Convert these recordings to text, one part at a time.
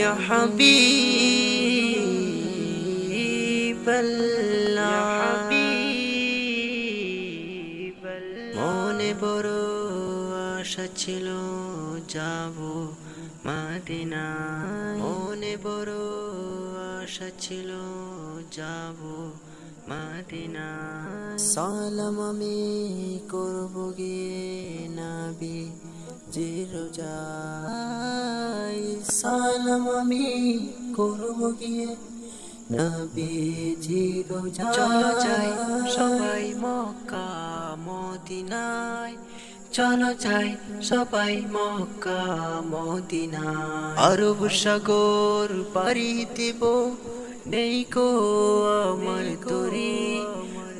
يا حبيب الله মনে বড় আশা ছিল যাব মদিনায় মনে বড় আশা ছিল যাব মদিনায় সালাম আমি করব গিয়ে নবী জিরোজাই সালাম আমি করব গিয়ে নবী জিরোজাই চলো যাই সবাই মক্কা মদিনায় চলো যাই সবাই মক্কা মদিনায় আরব সাগর পাড়ি দেব নেই কো আমার তরি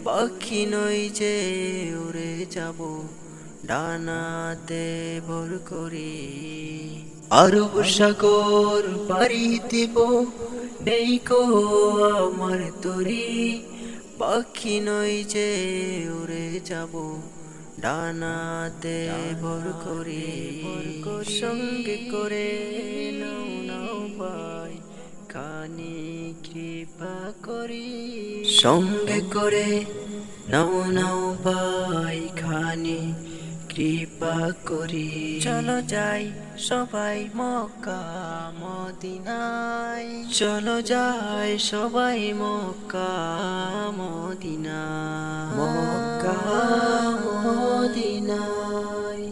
পাখি নই যে উড়ে যাব ডানাতে ভর করে আরব সাগর পাড়ি দেব নেই কো আমার তরি পাখি নই যে উড়ে যাব ডানাতে ভর করে সঙ্গে করে নাও নাও ভাই খানি কৃপা করি সঙ্গে করে নাও নাও ভাই খানি কৃপা করি চলো যাই সবাই মক্কা মদিনায় চলো যাই সবাই মক্কা মদিনায় মক্কা মদিনায়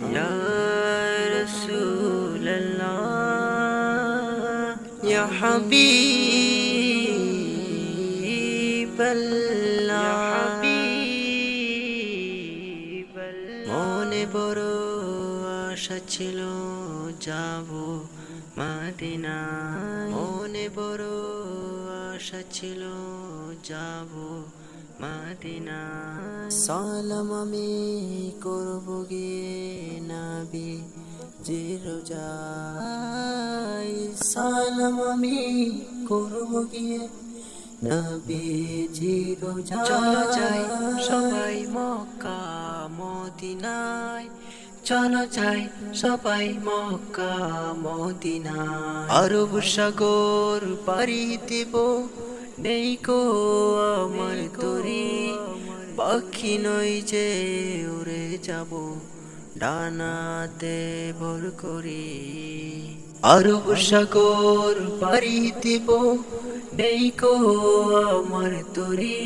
ইয়া রাসূলুল্লাহ ইয়া হাবিবাল্লাহ মনে বড় আশা ছিল যাব মদিনায় মনে বড় আশা ছিল যাব মদিনায় সালাম আমি করব গিয়ে নবী জিরোজাই সালাম আমি করব গিয়ে নবী জিরোজাই চলো যাই সবাই মক্কা মদিনায় চলো যাই সবাই মক্কা মদিনায় আরব সাগর পাড়ি দেব নেই কো আমার তরি পাখি নই যে উড়ে যাব ডানাতে ভর করে আরব সাগর পাড়ি দেব নেই কো আমার তরি